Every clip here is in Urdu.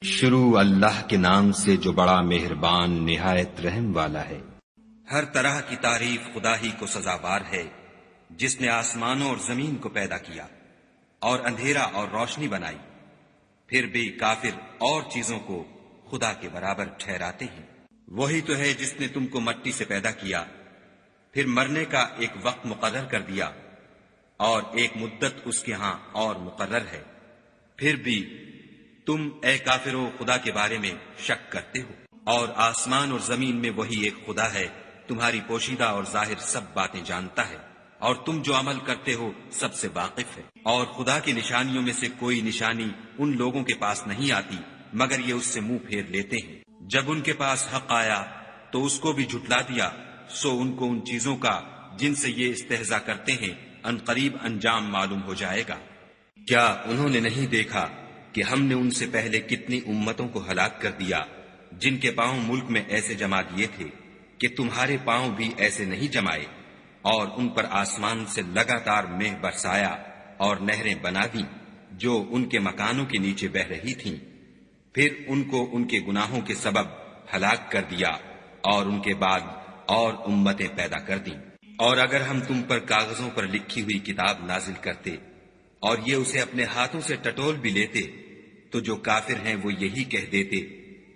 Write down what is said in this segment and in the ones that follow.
شروع اللہ کے نام سے جو بڑا مہربان نہایت رحم والا ہے۔ ہر طرح کی تعریف خدا ہی کو سزاوار ہے، جس نے آسمانوں اور زمین کو پیدا کیا اور اندھیرا اور روشنی بنائی۔ پھر بھی کافر اور چیزوں کو خدا کے برابر ٹھہراتے ہیں۔ وہی تو ہے جس نے تم کو مٹی سے پیدا کیا، پھر مرنے کا ایک وقت مقرر کر دیا اور ایک مدت اس کے ہاں اور مقرر ہے۔ پھر بھی تم اے کافرو خدا کے بارے میں شک کرتے ہو، اور آسمان اور زمین میں وہی ایک خدا ہے، تمہاری پوشیدہ اور ظاہر سب باتیں جانتا ہے، اور تم جو عمل کرتے ہو سب سے واقف ہے۔ اور خدا کی نشانیوں میں سے کوئی نشانی ان لوگوں کے پاس نہیں آتی مگر یہ اس سے منہ پھیر لیتے ہیں۔ جب ان کے پاس حق آیا تو اس کو بھی جھٹلا دیا، سو ان کو ان چیزوں کا جن سے یہ استہزاء کرتے ہیں عنقریب انجام معلوم ہو جائے گا۔ کیا انہوں نے نہیں دیکھا کہ ہم نے ان سے پہلے کتنی امتوں کو ہلاک کر دیا جن کے پاؤں ملک میں ایسے جما دیے تھے کہ تمہارے پاؤں بھی ایسے نہیں جمائے، اور ان پر آسمان سے لگاتار مہ برسایا اور نہریں بنا دیں جو ان کے مکانوں کے نیچے بہ رہی تھیں۔ پھر ان کو ان کے گناہوں کے سبب ہلاک کر دیا اور ان کے بعد اور امتیں پیدا کر دیں۔ اور اگر ہم تم پر کاغذوں پر لکھی ہوئی کتاب نازل کرتے اور یہ اسے اپنے ہاتھوں سے ٹٹول بھی لیتے تو جو کافر ہیں وہ یہی کہہ دیتے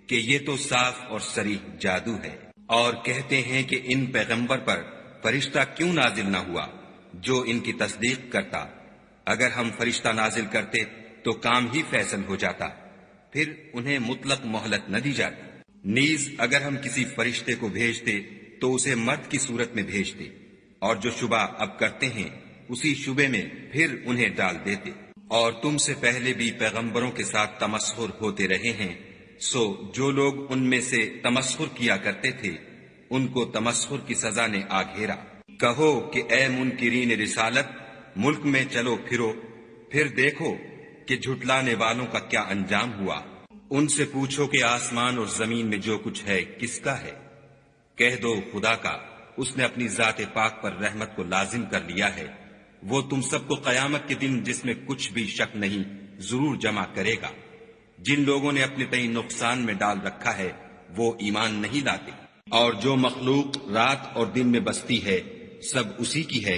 کہ یہ تو صاف اور صریح جادو ہے، اور کہتے ہیں کہ ان پیغمبر پر فرشتہ کیوں نازل نہ ہوا جو ان کی تصدیق کرتا۔ اگر ہم فرشتہ نازل کرتے تو کام ہی فیصل ہو جاتا، پھر انہیں مطلق مہلت نہ دی جاتی۔ نیز اگر ہم کسی فرشتے کو بھیجتے تو اسے مرد کی صورت میں بھیجتے، اور جو شبہ اب کرتے ہیں اسی شبے میں پھر انہیں ڈال دیتے۔ اور تم سے پہلے بھی پیغمبروں کے ساتھ تمسخر ہوتے رہے ہیں، سو جو لوگ ان میں سے تمسخر کیا کرتے تھے ان کو تمسخر کی سزا نے آ گھیرا۔ کہو کہ اے منکرین رسالت، ملک میں چلو پھرو، پھر دیکھو کہ جھٹلانے والوں کا کیا انجام ہوا۔ ان سے پوچھو کہ آسمان اور زمین میں جو کچھ ہے کس کا ہے؟ کہہ دو خدا کا، اس نے اپنی ذات پاک پر رحمت کو لازم کر لیا ہے۔ وہ تم سب کو قیامت کے دن جس میں کچھ بھی شک نہیں ضرور جمع کرے گا۔ جن لوگوں نے اپنے تئیں نقصان میں ڈال رکھا ہے وہ ایمان نہیں لاتے، اور جو مخلوق رات اور دن میں بستی ہے سب اسی کی ہے،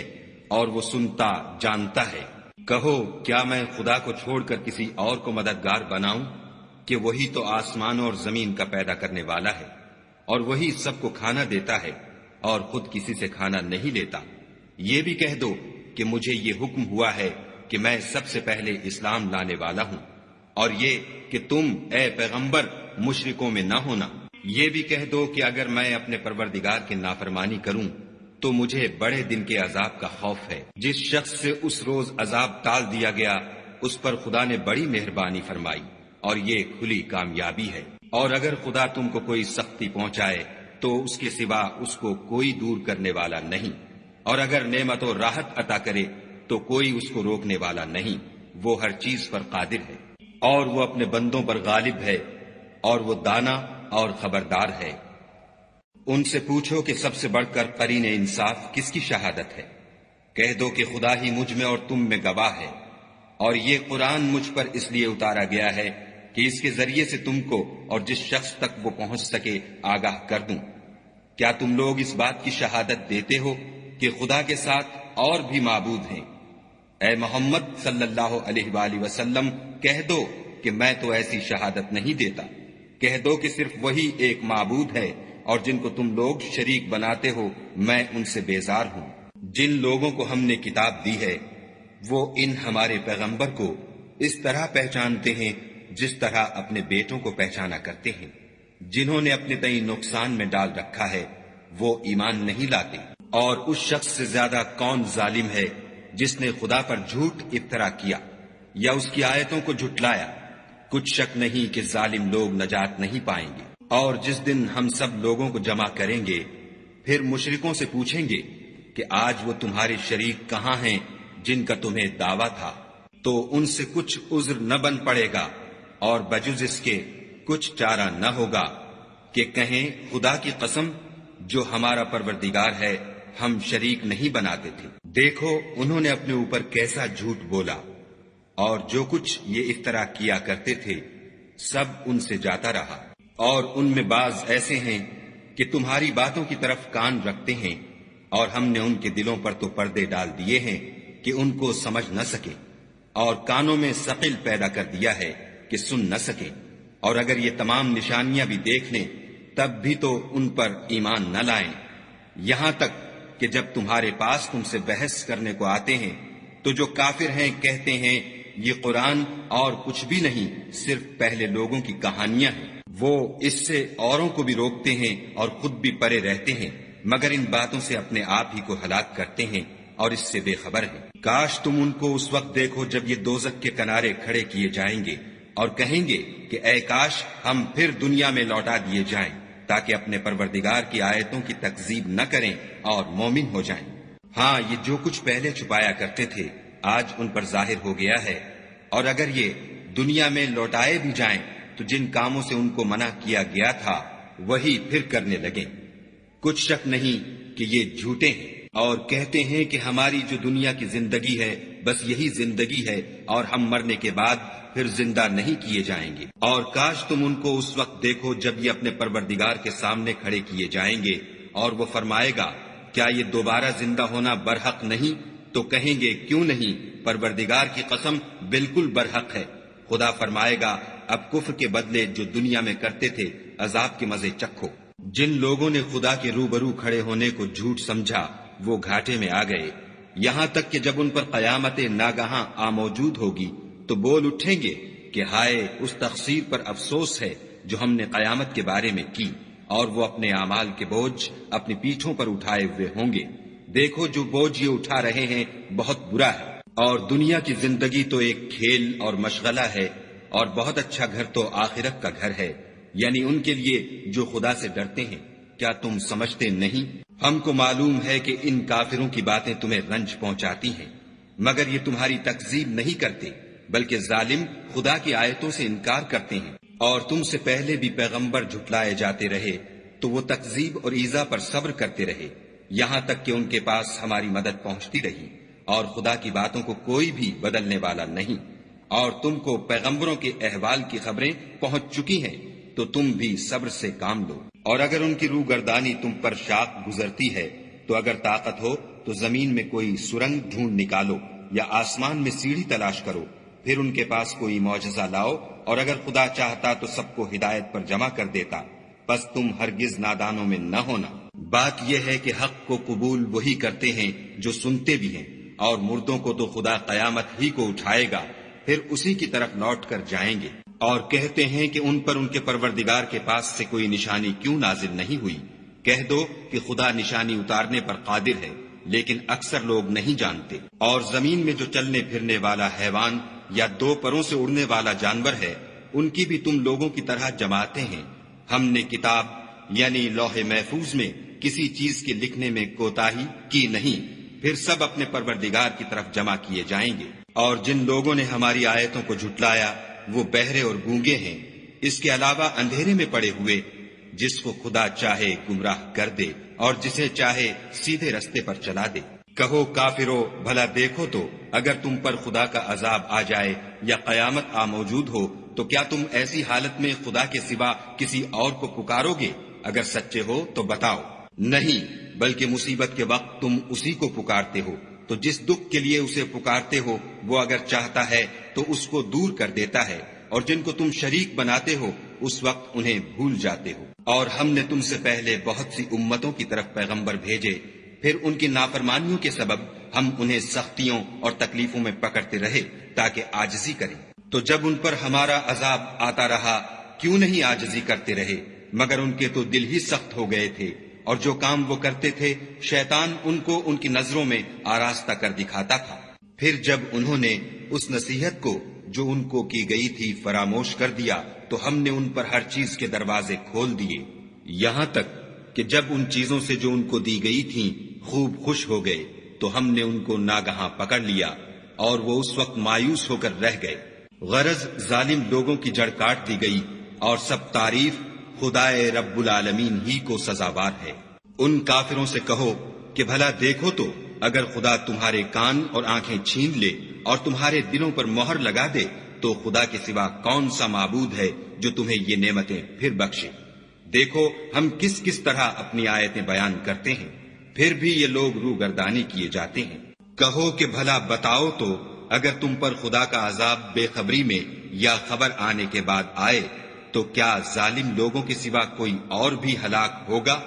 اور وہ سنتا جانتا ہے۔ کہو کیا میں خدا کو چھوڑ کر کسی اور کو مددگار بناؤں کہ وہی تو آسمانوں اور زمین کا پیدا کرنے والا ہے، اور وہی سب کو کھانا دیتا ہے اور خود کسی سے کھانا نہیں لیتا۔ یہ بھی کہہ دو کہ مجھے یہ حکم ہوا ہے کہ میں سب سے پہلے اسلام لانے والا ہوں، اور یہ کہ تم اے پیغمبر مشرکوں میں نہ ہونا۔ یہ بھی کہہ دو کہ اگر میں اپنے پروردگار کی نافرمانی کروں تو مجھے بڑے دن کے عذاب کا خوف ہے۔ جس شخص سے اس روز عذاب ٹال دیا گیا اس پر خدا نے بڑی مہربانی فرمائی، اور یہ کھلی کامیابی ہے۔ اور اگر خدا تم کو کوئی سختی پہنچائے تو اس کے سوا اس کو کوئی دور کرنے والا نہیں، اور اگر نعمت و راحت عطا کرے تو کوئی اس کو روکنے والا نہیں۔ وہ ہر چیز پر قادر ہے، اور وہ اپنے بندوں پر غالب ہے، اور وہ دانا اور خبردار ہے۔ ان سے پوچھو کہ سب سے بڑھ کر قرین انصاف کس کی شہادت ہے؟ کہہ دو کہ خدا ہی مجھ میں اور تم میں گواہ ہے، اور یہ قرآن مجھ پر اس لیے اتارا گیا ہے کہ اس کے ذریعے سے تم کو اور جس شخص تک وہ پہنچ سکے آگاہ کر دوں۔ کیا تم لوگ اس بات کی شہادت دیتے ہو کہ خدا کے ساتھ اور بھی معبود ہیں؟ اے محمد صلی اللہ علیہ وآلہ وسلم کہہ دو کہ میں تو ایسی شہادت نہیں دیتا۔ کہہ دو کہ صرف وہی ایک معبود ہے، اور جن کو تم لوگ شریک بناتے ہو میں ان سے بیزار ہوں۔ جن لوگوں کو ہم نے کتاب دی ہے وہ ان ہمارے پیغمبر کو اس طرح پہچانتے ہیں جس طرح اپنے بیٹوں کو پہچانا کرتے ہیں۔ جنہوں نے اپنے تئیں نقصان میں ڈال رکھا ہے وہ ایمان نہیں لاتے۔ اور اس شخص سے زیادہ کون ظالم ہے جس نے خدا پر جھوٹ افطرا کیا یا اس کی آیتوں کو جھٹلایا؟ کچھ شک نہیں کہ ظالم لوگ نجات نہیں پائیں گے۔ اور جس دن ہم سب لوگوں کو جمع کریں گے پھر مشرکوں سے پوچھیں گے کہ آج وہ تمہارے شریک کہاں ہیں جن کا تمہیں دعویٰ تھا؟ تو ان سے کچھ عذر نہ بن پڑے گا، اور بجز اس کے کچھ چارہ نہ ہوگا کہ کہیں خدا کی قسم جو ہمارا پروردگار ہے ہم شریک نہیں بناتے تھے۔ دیکھو انہوں نے اپنے اوپر کیسا جھوٹ بولا، اور جو کچھ یہ افطرا کیا کرتے تھے سب ان سے جاتا رہا، اور ان میں بعض ایسے ہیں کہ تمہاری باتوں کی طرف کان رکھتے ہیں، اور ہم نے ان کے دلوں پر تو پردے ڈال دیے ہیں کہ ان کو سمجھ نہ سکے، اور کانوں میں ثقل پیدا کر دیا ہے کہ سن نہ سکے، اور اگر یہ تمام نشانیاں بھی دیکھ لیں تب بھی تو ان پر ایمان نہ لائیں، یہاں تک کہ جب تمہارے پاس تم سے بحث کرنے کو آتے ہیں تو جو کافر ہیں کہتے ہیں یہ قرآن اور کچھ بھی نہیں، صرف پہلے لوگوں کی کہانیاں ہیں۔ وہ اس سے اوروں کو بھی روکتے ہیں اور خود بھی پرے رہتے ہیں، مگر ان باتوں سے اپنے آپ ہی کو ہلاک کرتے ہیں اور اس سے بے خبر ہیں۔ کاش تم ان کو اس وقت دیکھو جب یہ دوزخ کے کنارے کھڑے کیے جائیں گے اور کہیں گے کہ اے کاش ہم پھر دنیا میں لوٹا دیے جائیں تاکہ اپنے پروردگار کی آیتوں کی تکذیب نہ کریں اور مومن ہو جائیں۔ ہاں، یہ جو کچھ پہلے چھپایا کرتے تھے آج ان پر ظاہر ہو گیا ہے، اور اگر یہ دنیا میں لوٹائے بھی جائیں تو جن کاموں سے ان کو منع کیا گیا تھا وہی پھر کرنے لگیں۔ کچھ شک نہیں کہ یہ جھوٹے ہیں اور کہتے ہیں کہ ہماری جو دنیا کی زندگی ہے بس یہی زندگی ہے اور ہم مرنے کے بعد پھر زندہ نہیں کیے جائیں گے۔ اور کاش تم ان کو اس وقت دیکھو جب یہ اپنے پروردگار کے سامنے کھڑے کیے جائیں گے اور وہ فرمائے گا کیا یہ دوبارہ زندہ ہونا برحق نہیں؟ تو کہیں گے کیوں نہیں، پروردگار کی قسم بالکل برحق ہے۔ خدا فرمائے گا اب کفر کے بدلے جو دنیا میں کرتے تھے عذاب کے مزے چکھو۔ جن لوگوں نے خدا کے روبرو کھڑے ہونے کو جھوٹ سمجھا وہ گھاٹے میں آ گئے، یہاں تک کہ جب ان پر قیامت ناگہاں آ موجود ہوگی تو بول اٹھیں گے کہ ہائے اس تقصیر پر افسوس ہے جو ہم نے قیامت کے بارے میں کی، اور وہ اپنے اعمال کے بوجھ اپنی پیٹھوں پر اٹھائے ہوئے ہوں گے۔ دیکھو جو بوجھ یہ اٹھا رہے ہیں بہت برا ہے، اور دنیا کی زندگی تو ایک کھیل اور مشغلہ ہے، اور بہت اچھا گھر تو آخرت کا گھر ہے، یعنی ان کے لیے جو خدا سے ڈرتے ہیں۔ کیا تم سمجھتے نہیں؟ ہم کو معلوم ہے کہ ان کافروں کی باتیں تمہیں رنج پہنچاتی ہیں، مگر یہ تمہاری تکذیب نہیں کرتے، بلکہ ظالم خدا کی آیتوں سے انکار کرتے ہیں۔ اور تم سے پہلے بھی پیغمبر جھٹلائے جاتے رہے تو وہ تکذیب اور ایذا پر صبر کرتے رہے، یہاں تک کہ ان کے پاس ہماری مدد پہنچتی رہی، اور خدا کی باتوں کو کوئی بھی بدلنے والا نہیں۔ اور تم کو پیغمبروں کے احوال کی خبریں پہنچ چکی ہیں تو تم بھی صبر سے کام لو۔ اور اگر ان کی روح گردانی تم پر شاق گزرتی ہے تو اگر طاقت ہو تو زمین میں کوئی سرنگ ڈھونڈ نکالو یا آسمان میں سیڑھی تلاش کرو، پھر ان کے پاس کوئی معجزہ لاؤ، اور اگر خدا چاہتا تو سب کو ہدایت پر جمع کر دیتا، پس تم ہرگز نادانوں میں نہ ہونا۔ بات یہ ہے کہ حق کو قبول وہی کرتے ہیں جو سنتے بھی ہیں، اور مردوں کو تو خدا قیامت ہی کو اٹھائے گا، پھر اسی کی طرف لوٹ کر جائیں گے۔ اور کہتے ہیں کہ ان پر ان کے پروردگار کے پاس سے کوئی نشانی کیوں نازل نہیں ہوئی؟ کہہ دو کہ خدا نشانی اتارنے پر قادر ہے، لیکن اکثر لوگ نہیں جانتے۔ اور زمین میں جو چلنے پھرنے والا حیوان یا دو پروں سے اڑنے والا جانور ہے ان کی بھی تم لوگوں کی طرح جماعتیں ہیں۔ ہم نے کتاب یعنی لوح محفوظ میں کسی چیز کے لکھنے میں کوتاہی کی نہیں، پھر سب اپنے پروردگار کی طرف جمع کیے جائیں گے۔ اور جن لوگوں نے ہماری آیتوں کو جھٹلایا وہ بہرے اور گونگے ہیں، اس کے علاوہ اندھیرے میں پڑے ہوئے، جس کو خدا چاہے گمراہ کر دے اور جسے چاہے سیدھے رستے پر چلا دے۔ کہو کافرو بھلا دیکھو تو اگر تم پر خدا کا عذاب آ جائے یا قیامت آ موجود ہو تو کیا تم ایسی حالت میں خدا کے سوا کسی اور کو پکارو گے؟ اگر سچے ہو تو بتاؤ۔ نہیں، بلکہ مصیبت کے وقت تم اسی کو پکارتے ہو، تو جس دکھ کے لیے اسے پکارتے ہو وہ اگر چاہتا ہے تو اس کو دور کر دیتا ہے، اور جن کو تم شریک بناتے ہو اس وقت انہیں بھول جاتے ہو۔ اور ہم نے تم سے پہلے بہت سی امتوں کی طرف پیغمبر بھیجے، پھر ان کی نافرمانیوں کے سبب ہم انہیں سختیوں اور تکلیفوں میں پکڑتے رہے تاکہ عاجزی کریں۔ تو جب ان پر ہمارا عذاب آتا رہا کیوں نہیں عاجزی کرتے رہے؟ مگر ان کے تو دل ہی سخت ہو گئے تھے، اور جو کام وہ کرتے تھے شیطان ان کو ان کی نظروں میں آراستہ کر دکھاتا تھا۔ پھر جب انہوں نے اس نصیحت کو جو ان کو کی گئی تھی فراموش کر دیا تو ہم نے ان پر ہر چیز کے دروازے کھول دیے، یہاں تک کہ جب ان چیزوں سے جو ان کو دی گئی تھیں خوب خوش ہو گئے تو ہم نے ان کو ناگہاں پکڑ لیا، اور وہ اس وقت مایوس ہو کر رہ گئے۔ غرض ظالم لوگوں کی جڑ کاٹ دی گئی، اور سب تعریف خدائے رب العالمین ہی کو سزاوار ہے۔ ان کافروں سے کہو کہ بھلا دیکھو تو اگر خدا تمہارے کان اور آنکھیں چھین لے اور تمہارے دلوں پر مہر لگا دے تو خدا کے سوا کون سا معبود ہے جو تمہیں یہ نعمتیں پھر بخشے؟ دیکھو ہم کس کس طرح اپنی آیتیں بیان کرتے ہیں، پھر بھی یہ لوگ روگردانی کیے جاتے ہیں۔ کہو کہ بھلا بتاؤ تو اگر تم پر خدا کا عذاب بے خبری میں یا خبر آنے کے بعد آئے تو کیا ظالم لوگوں کے سوا کوئی اور بھی ہلاک ہوگا؟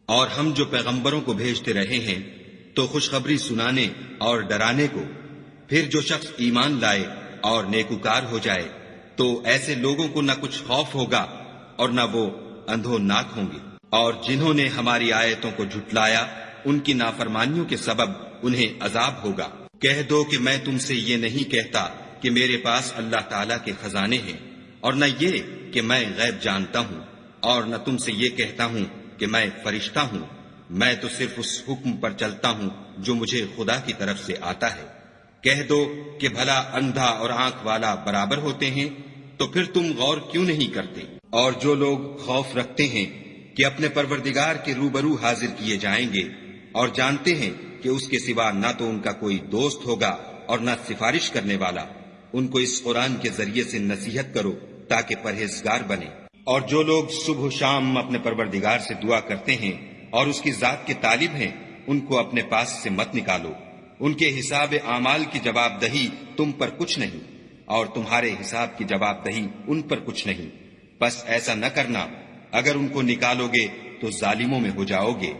اور ہم جو پیغمبروں کو بھیجتے رہے ہیں تو خوشخبری سنانے اور ڈرانے کو، پھر جو شخص ایمان لائے اور نیکوکار ہو جائے تو ایسے لوگوں کو نہ کچھ خوف ہوگا اور نہ وہ اندھوناک ہوں گے۔ اور جنہوں نے ہماری آیتوں کو جھٹلایا ان کی نافرمانیوں کے سبب انہیں عذاب ہوگا۔ کہہ دو کہ میں تم سے یہ نہیں کہتا کہ میرے پاس اللہ تعالیٰ کے خزانے ہیں، اور نہ یہ کہ میں غیب جانتا ہوں، اور نہ تم سے یہ کہتا ہوں کہ میں فرشتہ ہوں۔ میں تو صرف اس حکم پر چلتا ہوں جو مجھے خدا کی طرف سے آتا ہے۔ کہہ دو کہ بھلا اندھا اور آنکھ والا برابر ہوتے ہیں؟ تو پھر تم غور کیوں نہیں کرتے؟ اور جو لوگ خوف رکھتے ہیں کہ اپنے پروردگار کے روبرو حاضر کیے جائیں گے اور جانتے ہیں کہ اس کے سوا نہ تو ان کا کوئی دوست ہوگا اور نہ سفارش کرنے والا، ان کو اس قرآن کے ذریعے سے نصیحت کرو تاکہ پرہیزگار بنے۔ اور جو لوگ صبح و شام اپنے پروردگار سے دعا کرتے ہیں اور اس کی ذات کے طالب ہیں، ان کو اپنے پاس سے مت نکالو۔ ان کے حساب اعمال کی جواب دہی تم پر کچھ نہیں، اور تمہارے حساب کی جواب دہی ان پر کچھ نہیں۔ بس ایسا نہ کرنا، اگر ان کو نکالو گے تو ظالموں میں ہو جاؤ گے۔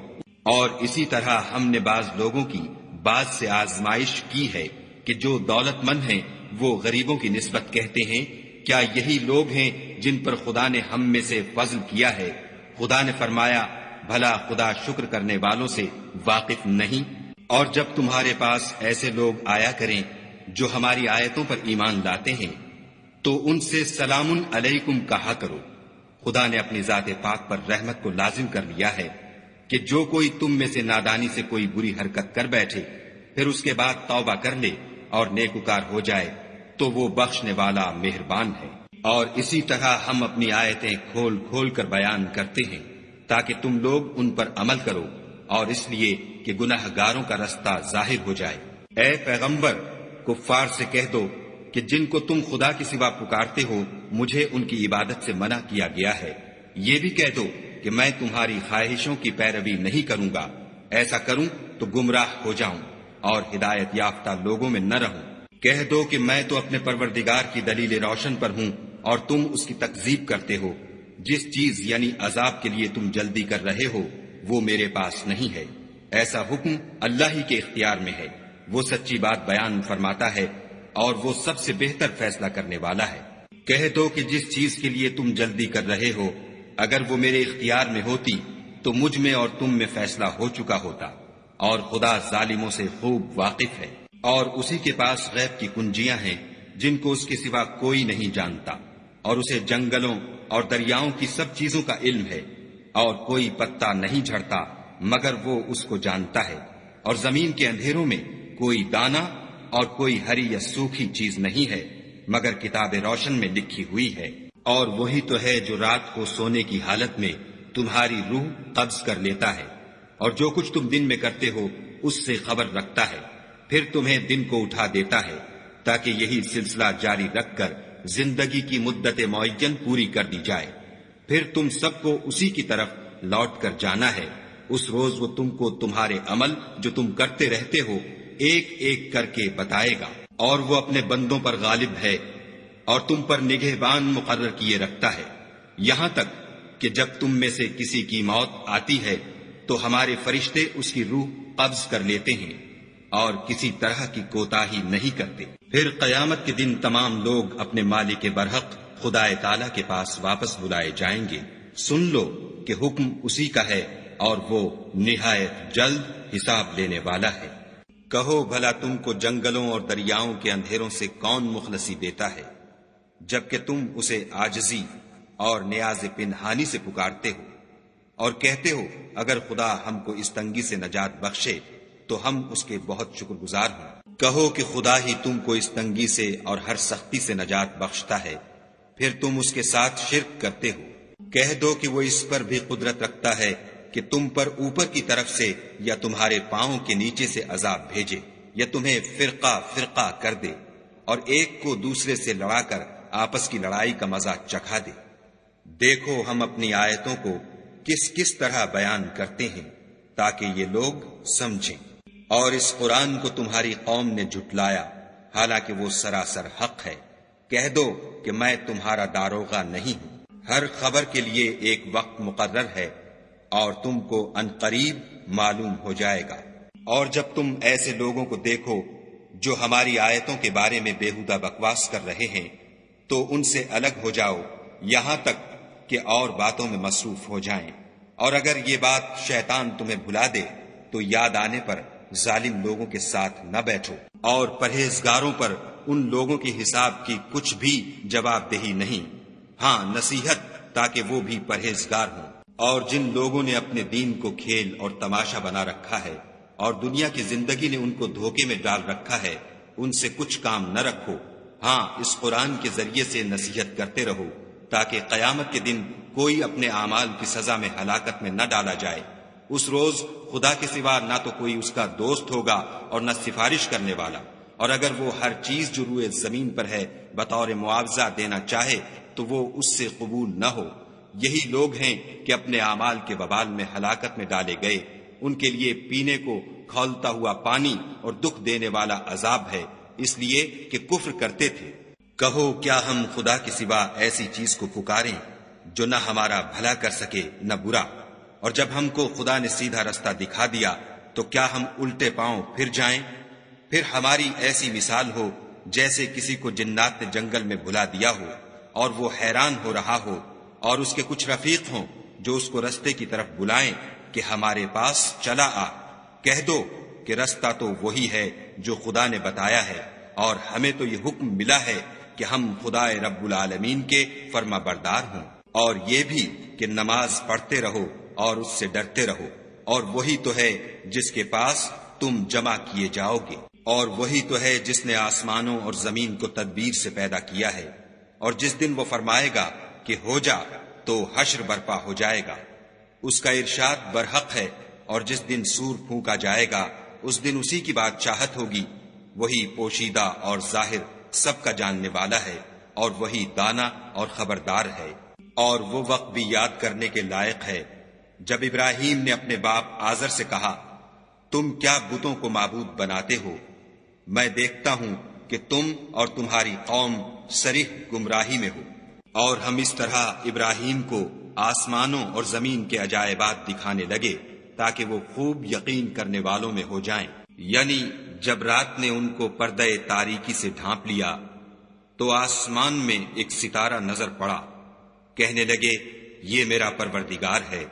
اور اسی طرح ہم نے بعض لوگوں کی بعض سے آزمائش کی ہے کہ جو دولت مند ہیں وہ غریبوں کی نسبت کہتے ہیں کیا یہی لوگ ہیں جن پر خدا نے ہم میں سے فضل کیا ہے؟ خدا نے فرمایا بھلا خدا شکر کرنے والوں سے واقف نہیں؟ اور جب تمہارے پاس ایسے لوگ آیا کریں جو ہماری آیتوں پر ایمان لاتے ہیں تو ان سے سلام علیکم کہا کرو۔ خدا نے اپنی ذات پاک پر رحمت کو لازم کر لیا ہے کہ جو کوئی تم میں سے نادانی سے کوئی بری حرکت کر بیٹھے پھر اس کے بعد توبہ کر لے اور نیکوکار ہو جائے تو وہ بخشنے والا مہربان ہے۔ اور اسی طرح ہم اپنی آیتیں کھول کھول کر بیان کرتے ہیں تاکہ تم لوگ ان پر عمل کرو، اور اس لیے کہ گناہ گاروں کا رستہ ظاہر ہو جائے۔ اے پیغمبر، کفار سے کہہ دو کہ جن کو تم خدا کے سوا پکارتے ہو مجھے ان کی عبادت سے منع کیا گیا ہے۔ یہ بھی کہہ دو کہ میں تمہاری خواہشوں کی پیروی نہیں کروں گا، ایسا کروں تو گمراہ ہو جاؤں اور ہدایت یافتہ لوگوں میں نہ رہوں۔ کہہ دو کہ میں تو اپنے پروردگار کی دلیل روشن پر ہوں اور تم اس کی تکذیب کرتے ہو۔ جس چیز یعنی عذاب کے لیے تم جلدی کر رہے ہو وہ میرے پاس نہیں ہے، ایسا حکم اللہ ہی کے اختیار میں ہے۔ وہ سچی بات بیان فرماتا ہے اور وہ سب سے بہتر فیصلہ کرنے والا ہے۔ کہہ دو کہ جس چیز کے لیے تم جلدی کر رہے ہو اگر وہ میرے اختیار میں ہوتی تو مجھ میں اور تم میں فیصلہ ہو چکا ہوتا، اور خدا ظالموں سے خوب واقف ہے۔ اور اسی کے پاس غیب کی کنجیاں ہیں جن کو اس کے سوا کوئی نہیں جانتا، اور اسے جنگلوں اور دریاؤں کی سب چیزوں کا علم ہے، اور کوئی پتا نہیں جھڑتا مگر وہ اس کو جانتا ہے، اور زمین کے اندھیروں میں کوئی دانہ اور کوئی ہری یا سوکھی چیز نہیں ہے مگر کتاب روشن میں لکھی ہوئی ہے۔ اور وہی تو ہے جو رات کو سونے کی حالت میں تمہاری روح قبض کر لیتا ہے، اور جو کچھ تم دن میں کرتے ہو اس سے خبر رکھتا ہے، پھر تمہیں دن کو اٹھا دیتا ہے تاکہ یہی سلسلہ جاری رکھ کر زندگی کی مدت معین پوری کر دی جائے۔ پھر تم سب کو اسی کی طرف لوٹ کر جانا ہے۔ اس روز وہ تم کو تمہارے عمل جو تم کرتے رہتے ہو ایک ایک کر کے بتائے گا، اور وہ اپنے بندوں پر غالب ہے اور تم پر نگہبان مقرر کیے رکھتا ہے، یہاں تک کہ جب تم میں سے کسی کی موت آتی ہے تو ہمارے فرشتے اس کی روح قبض کر لیتے ہیں اور کسی طرح کی کوتاہی نہیں کرتے۔ پھر قیامت کے دن تمام لوگ اپنے مالک برحق خدا تعالی کے پاس واپس بلائے جائیں گے۔ سن لو کہ حکم اسی کا ہے اور وہ نہایت جلد حساب لینے والا ہے۔ کہو بھلا تم کو جنگلوں اور دریاؤں کے اندھیروں سے کون مخلصی دیتا ہے جبکہ تم اسے عاجزی اور نیاز پنہانی سے پکارتے ہو اور کہتے ہو اگر خدا ہم کو اس تنگی سے نجات بخشے تو ہم اس کے بہت شکر گزار ہوں۔ کہو کہ خدا ہی تم کو اس تنگی سے اور ہر سختی سے نجات بخشتا ہے، پھر تم اس کے ساتھ شرک کرتے ہو۔ کہہ دو کہ وہ اس پر بھی قدرت رکھتا ہے کہ تم پر اوپر کی طرف سے یا تمہارے پاؤں کے نیچے سے عذاب بھیجے یا تمہیں فرقہ فرقہ کر دے، اور ایک کو دوسرے سے لڑا کر آپس کی لڑائی کا مزہ چکھا دے۔ دیکھو ہم اپنی آیتوں کو کس کس طرح بیان کرتے ہیں تاکہ یہ لوگ سمجھیں۔ اور اس قرآن کو تمہاری قوم نے جھٹلایا حالانکہ وہ سراسر حق ہے۔ کہہ دو کہ میں تمہارا داروغہ نہیں ہوں۔ ہر خبر کے لیے ایک وقت مقرر ہے اور تم کو عنقریب معلوم ہو جائے گا۔ اور جب تم ایسے لوگوں کو دیکھو جو ہماری آیتوں کے بارے میں بےہودہ بکواس کر رہے ہیں تو ان سے الگ ہو جاؤ یہاں تک کہ اور باتوں میں مصروف ہو جائیں۔ اور اگر یہ بات شیطان تمہیں بھلا دے تو یاد آنے پر ظالم لوگوں کے ساتھ نہ بیٹھو، اور پرہیزگاروں پر ان لوگوں کے حساب کی کچھ بھی جواب دہی نہیں، ہاں نصیحت تاکہ وہ بھی پرہیزگار ہوں۔ اور جن لوگوں نے اپنے دین کو کھیل اور تماشا بنا رکھا ہے اور دنیا کی زندگی نے ان کو دھوکے میں ڈال رکھا ہے، ان سے کچھ کام نہ رکھو، ہاں اس قرآن کے ذریعے سے نصیحت کرتے رہو تاکہ قیامت کے دن کوئی اپنے اعمال کی سزا میں ہلاکت میں نہ ڈالا جائے۔ اس روز خدا کے سوا نہ تو کوئی اس کا دوست ہوگا اور نہ سفارش کرنے والا، اور اگر وہ ہر چیز جو روئے زمین پر ہے بطور معاوضہ دینا چاہے تو وہ اس سے قبول نہ ہو۔ یہی لوگ ہیں کہ اپنے اعمال کے وبال میں ہلاکت میں ڈالے گئے، ان کے لیے پینے کو کھولتا ہوا پانی اور دکھ دینے والا عذاب ہے، اس لیے کہ کفر کرتے تھے۔ کہو کیا ہم خدا کے سوا ایسی چیز کو پکاریں جو نہ ہمارا بھلا کر سکے نہ برا؟ اور جب ہم کو خدا نے سیدھا رستہ دکھا دیا تو کیا ہم الٹے پاؤں پھر جائیں؟ پھر ہماری ایسی مثال ہو جیسے کسی کو جنات نے جنگل میں بھلا دیا ہو اور وہ حیران ہو رہا ہو، اور اس کے کچھ رفیق ہوں جو اس کو رستے کی طرف بلائیں کہ ہمارے پاس چلا آ۔ کہہ دو کہ رستہ تو وہی ہے جو خدا نے بتایا ہے، اور ہمیں تو یہ حکم ملا ہے کہ ہم خدا رب العالمین کے فرما بردار ہوں، اور یہ بھی کہ نماز پڑھتے رہو اور اس سے ڈرتے رہو، اور وہی تو ہے جس کے پاس تم جمع کیے جاؤ گے، اور وہی تو ہے جس نے آسمانوں اور زمین کو تدبیر سے پیدا کیا ہے، اور جس دن وہ فرمائے گا کہ ہو جا تو حشر برپا ہو جائے گا، اس کا ارشاد برحق ہے، اور جس دن سور پھونکا جائے گا اس دن اسی کی بادشاہت ہوگی، وہی پوشیدہ اور ظاہر سب کا جاننے والا ہے، اور وہی دانا اور خبردار ہے۔ اور وہ وقت بھی یاد کرنے کے لائق ہے جب ابراہیم نے اپنے باپ آزر سے کہا، تم کیا بتوں کو معبود بناتے ہو؟ میں دیکھتا ہوں کہ تم اور تمہاری قوم صریح گمراہی میں ہو۔ اور ہم اس طرح ابراہیم کو آسمانوں اور زمین کے عجائبات دکھانے لگے تاکہ وہ خوب یقین کرنے والوں میں ہو جائیں۔ یعنی جب رات نے ان کو پردہ تاریکی سے ڈھانپ لیا تو آسمان میں ایک ستارہ نظر پڑا، کہنے لگے یہ میرا پروردگار ہے۔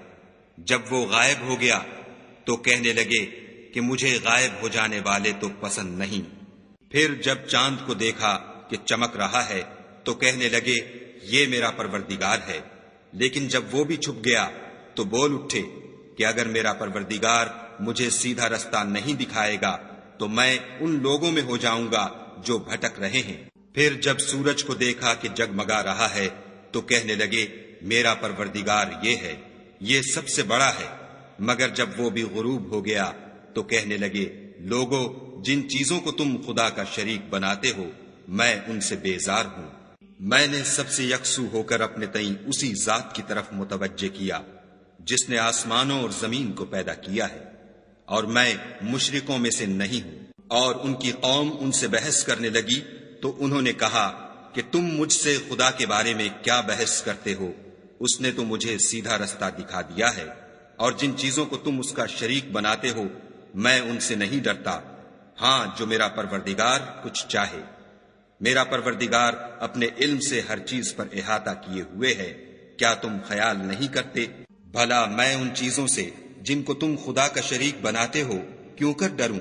جب وہ غائب ہو گیا تو کہنے لگے کہ مجھے غائب ہو جانے والے تو پسند نہیں۔ پھر جب چاند کو دیکھا کہ چمک رہا ہے تو کہنے لگے یہ میرا پروردگار ہے۔ لیکن جب وہ بھی چھپ گیا تو بول اٹھے کہ اگر میرا پروردگار مجھے سیدھا رستہ نہیں دکھائے گا تو میں ان لوگوں میں ہو جاؤں گا جو بھٹک رہے ہیں۔ پھر جب سورج کو دیکھا کہ جگمگا رہا ہے تو کہنے لگے میرا پروردگار یہ ہے، یہ سب سے بڑا ہے۔ مگر جب وہ بھی غروب ہو گیا تو کہنے لگے لوگو جن چیزوں کو تم خدا کا شریک بناتے ہو میں ان سے بیزار ہوں۔ میں نے سب سے یکسو ہو کر اپنے تئیں اسی ذات کی طرف متوجہ کیا جس نے آسمانوں اور زمین کو پیدا کیا ہے، اور میں مشرکوں میں سے نہیں ہوں۔ اور ان کی قوم ان سے بحث کرنے لگی تو انہوں نے کہا کہ تم مجھ سے خدا کے بارے میں کیا بحث کرتے ہو؟ اس نے تو مجھے سیدھا رستہ دکھا دیا ہے، اور جن چیزوں کو تم اس کا شریک بناتے ہو میں ان سے نہیں ڈرتا، ہاں جو میرا پروردگار کچھ چاہے۔ میرا پروردگار اپنے علم سے ہر چیز پر احاطہ کیے ہوئے ہے، کیا تم خیال نہیں کرتے؟ بھلا میں ان چیزوں سے جن کو تم خدا کا شریک بناتے ہو کیوں کر ڈروں،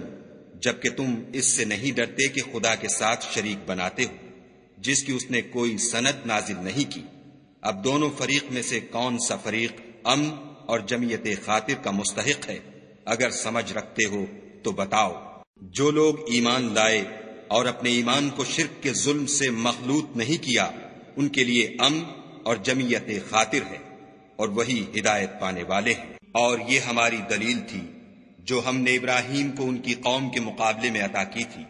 جبکہ تم اس سے نہیں ڈرتے کہ خدا کے ساتھ شریک بناتے ہو جس کی اس نے کوئی سند نازل نہیں کی۔ اب دونوں فریق میں سے کون سا فریق امن اور جمعیت خاطر کا مستحق ہے؟ اگر سمجھ رکھتے ہو تو بتاؤ۔ جو لوگ ایمان لائے اور اپنے ایمان کو شرک کے ظلم سے مخلوط نہیں کیا ان کے لیے امن اور جمعیت خاطر ہے، اور وہی ہدایت پانے والے ہیں۔ اور یہ ہماری دلیل تھی جو ہم نے ابراہیم کو ان کی قوم کے مقابلے میں عطا کی تھی،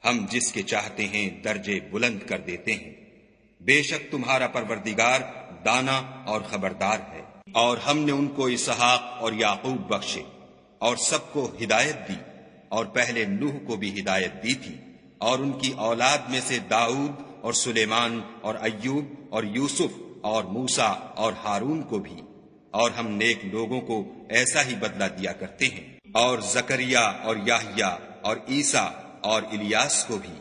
ہم جس کے چاہتے ہیں درجے بلند کر دیتے ہیں۔ بے شک تمہارا پروردگار دانا اور خبردار ہے۔ اور ہم نے ان کو اسحاق اور یعقوب بخشے اور سب کو ہدایت دی، اور پہلے نوح کو بھی ہدایت دی تھی، اور ان کی اولاد میں سے داؤد اور سلیمان اور ایوب اور یوسف اور موسیٰ اور ہارون کو بھی، اور ہم نیک لوگوں کو ایسا ہی بدلہ دیا کرتے ہیں، اور زکریا اور یحییٰ اور عیسیٰ اور الیاس کو بھی،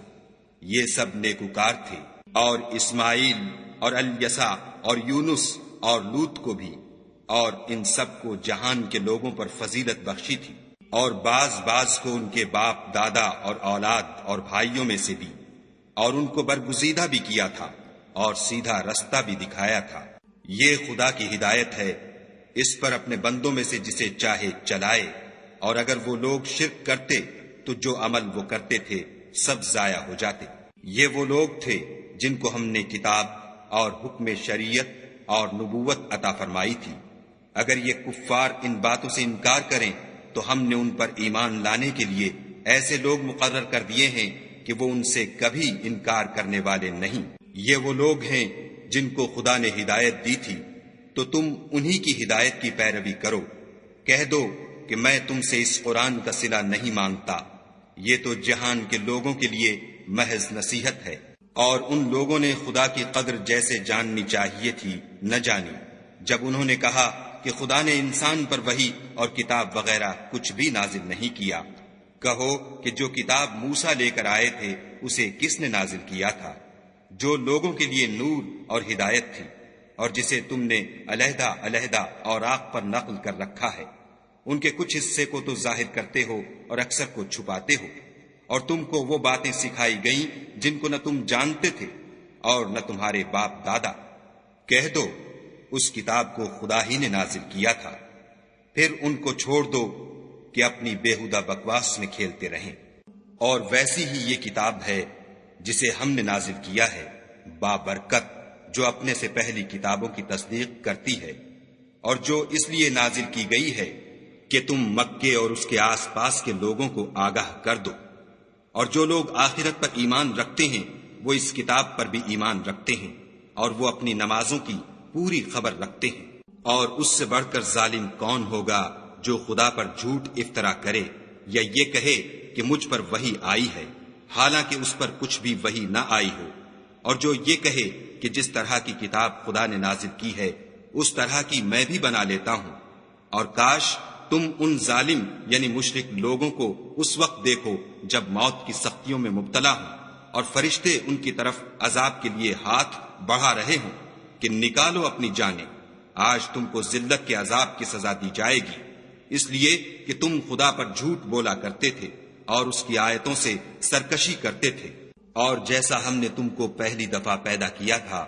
یہ سب نیکوکار تھے، اور اسماعیل اور الیسع اور یونس اور لوط کو بھی، اور ان سب کو جہان کے لوگوں پر فضیلت بخشی تھی، اور بعض کو ان کے باپ دادا اور اولاد اور بھائیوں میں سے بھی، اور ان کو برگزیدہ بھی کیا تھا اور سیدھا رستہ بھی دکھایا تھا۔ یہ خدا کی ہدایت ہے، اس پر اپنے بندوں میں سے جسے چاہے چلائے، اور اگر وہ لوگ شرک کرتے تو جو عمل وہ کرتے تھے سب ضائع ہو جاتے۔ یہ وہ لوگ تھے جن کو ہم نے کتاب اور حکم شریعت اور نبوت عطا فرمائی تھی۔ اگر یہ کفار ان باتوں سے انکار کریں تو ہم نے ان پر ایمان لانے کے لیے ایسے لوگ مقرر کر دیے ہیں کہ وہ ان سے کبھی انکار کرنے والے نہیں۔ یہ وہ لوگ ہیں جن کو خدا نے ہدایت دی تھی، تو تم انہی کی ہدایت کی پیروی کرو۔ کہہ دو کہ میں تم سے اس قرآن کا صلہ نہیں مانگتا، یہ تو جہان کے لوگوں کے لیے محض نصیحت ہے۔ اور ان لوگوں نے خدا کی قدر جیسے جاننی چاہیے تھی نہ جانی، جب انہوں نے کہا کہ خدا نے انسان پر وحی اور کتاب وغیرہ کچھ بھی نازل نہیں کیا۔ کہو کہ جو کتاب موسیٰ لے کر آئے تھے اسے کس نے نازل کیا تھا، جو لوگوں کے لیے نور اور ہدایت تھی، اور جسے تم نے علیحدہ علیحدہ اوراق پر نقل کر رکھا ہے۔ ان کے کچھ حصے کو تو ظاہر کرتے ہو اور اکثر کو چھپاتے ہو، اور تم کو وہ باتیں سکھائی گئیں جن کو نہ تم جانتے تھے اور نہ تمہارے باپ دادا۔ کہہ دو اس کتاب کو خدا ہی نے نازل کیا تھا، پھر ان کو چھوڑ دو کہ اپنی بیہودہ بکواس میں کھیلتے رہیں۔ اور ویسی ہی یہ کتاب ہے جسے ہم نے نازل کیا ہے، بابرکت، جو اپنے سے پہلی کتابوں کی تصدیق کرتی ہے، اور جو اس لیے نازل کی گئی ہے کہ تم مکے اور اس کے آس پاس کے لوگوں کو آگاہ کر دو۔ اور جو لوگ آخرت پر ایمان رکھتے ہیں وہ اس کتاب پر بھی ایمان رکھتے ہیں، اور وہ اپنی نمازوں کی پوری خبر رکھتے ہیں۔ اور اس سے بڑھ کر ظالم کون ہوگا جو خدا پر جھوٹ افطرا کرے یا یہ کہے کہ مجھ پر وحی آئی ہے، حالانکہ اس پر کچھ بھی وحی نہ آئی ہو، اور جو یہ کہے کہ جس طرح کی کتاب خدا نے نازل کی ہے اس طرح کی میں بھی بنا لیتا ہوں۔ اور کاش تم ان ظالم یعنی مشرک لوگوں کو اس وقت دیکھو جب موت کی سختیوں میں مبتلا ہوں، اور فرشتے ان کی طرف عذاب کے لیے ہاتھ بڑھا رہے ہوں کہ نکالو اپنی جانیں، آج تم کو ذلت کے عذاب کی سزا دی جائے گی، اس لیے کہ تم خدا پر جھوٹ بولا کرتے تھے اور اس کی آیتوں سے سرکشی کرتے تھے۔ اور جیسا ہم نے تم کو پہلی دفعہ پیدا کیا تھا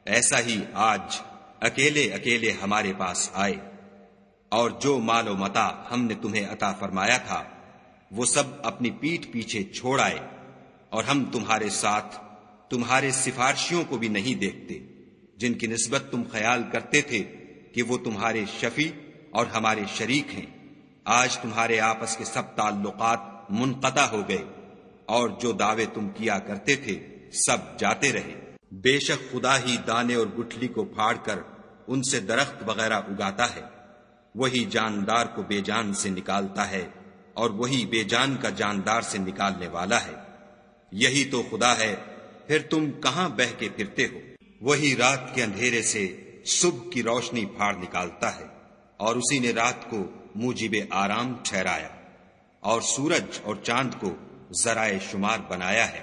ایسا ہی آج اکیلے اکیلے ہمارے پاس آئے، اور جو مال و متاع ہم نے تمہیں عطا فرمایا تھا وہ سب اپنی پیٹھ پیچھے چھوڑ آئے، اور ہم تمہارے ساتھ تمہارے سفارشیوں کو بھی نہیں دیکھتے جن کی نسبت تم خیال کرتے تھے کہ وہ تمہارے شفیع اور ہمارے شریک ہیں۔ آج تمہارے آپس کے سب تعلقات منقطع ہو گئے، اور جو دعوے تم کیا کرتے تھے سب جاتے رہے۔ بے شک خدا ہی دانے اور گٹھلی کو پھاڑ کر ان سے درخت وغیرہ اگاتا ہے، وہی جاندار کو بے جان سے نکالتا ہے، اور وہی بے جان کا جاندار سے نکالنے والا ہے۔ یہی تو خدا ہے، پھر تم کہاں بہ کے پھرتے ہو؟ وہی رات کے اندھیرے سے صبح کی روشنی پھاڑ نکالتا ہے، اور اسی نے رات کو موجب آرام ٹھہرایا، اور سورج اور چاند کو ذرائع شمار بنایا ہے۔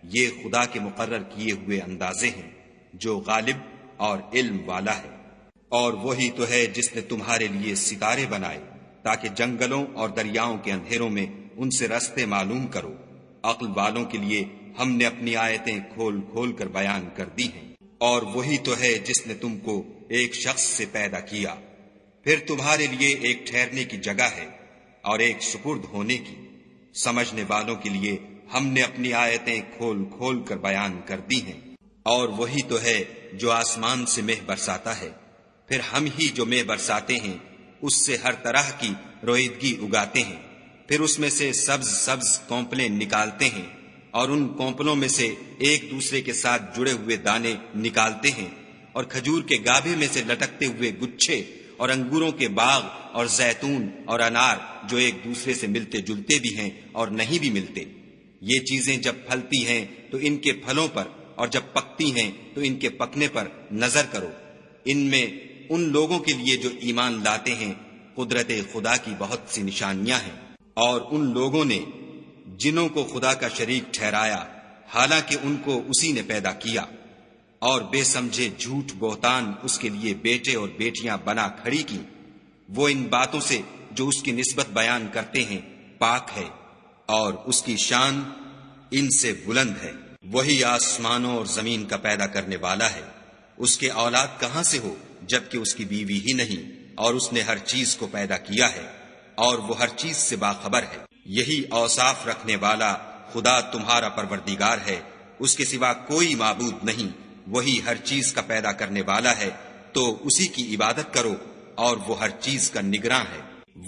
یہ خدا کے مقرر کیے ہوئے اندازے ہیں جو غالب اور علم والا ہے۔ اور وہی تو ہے جس نے تمہارے لیے ستارے بنائے تاکہ جنگلوں اور دریاؤں کے اندھیروں میں ان سے رستے معلوم کرو۔ عقل والوں کے لیے ہم نے اپنی آیتیں کھول کھول کر بیان کر دی ہیں۔ اور وہی تو ہے جس نے تم کو ایک شخص سے پیدا کیا، پھر تمہارے لیے ایک ٹھہرنے کی جگہ ہے اور ایک سپرد ہونے کی۔ سمجھنے والوں کے لیے ہم نے اپنی آیتیں کھول کھول کر بیان کر دی ہیں۔ اور وہی تو ہے جو آسمان سے مہ برساتا ہے، پھر ہم ہی جو مہ برساتے ہیں اس سے ہر طرح کی رویدگی اگاتے ہیں، پھر اس میں سے سبز سبز کونپلیں نکالتے ہیں، اور ان کونپلوں میں سے ایک دوسرے کے ساتھ جڑے ہوئے دانے نکالتے ہیں، اور کھجور کے گابھے میں سے لٹکتے ہوئے گچھے، اور انگوروں کے باغ اور زیتون اور انار جو ایک دوسرے سے ملتے جلتے بھی ہیں اور نہیں بھی ملتے۔ یہ چیزیں جب پھلتی ہیں تو ان کے پھلوں پر، اور جب پکتی ہیں تو ان کے پکنے پر نظر کرو۔ ان میں ان لوگوں کے لیے جو ایمان لاتے ہیں قدرت خدا کی بہت سی نشانیاں ہیں، اور ان لوگوں نے جنوں کو خدا کا شریک ٹھہرایا حالانکہ ان کو اسی نے پیدا کیا، اور بے سمجھے جھوٹ بہتان اس کے لیے بیٹے اور بیٹیاں بنا کھڑی کی۔ وہ ان باتوں سے جو اس کی نسبت بیان کرتے ہیں پاک ہے، اور اس کی شان ان سے بلند ہے۔ وہی آسمانوں اور زمین کا پیدا کرنے والا ہے، اس کے اولاد کہاں سے ہو جبکہ اس کی بیوی ہی نہیں، اور اس نے ہر چیز کو پیدا کیا ہے، اور وہ ہر چیز سے باخبر ہے۔ یہی اوصاف رکھنے والا خدا تمہارا پروردگار ہے، اس کے سوا کوئی معبود نہیں۔ وہی ہر چیز کا پیدا کرنے والا ہے، تو اسی کی عبادت کرو، اور وہ ہر چیز کا نگراں ہے۔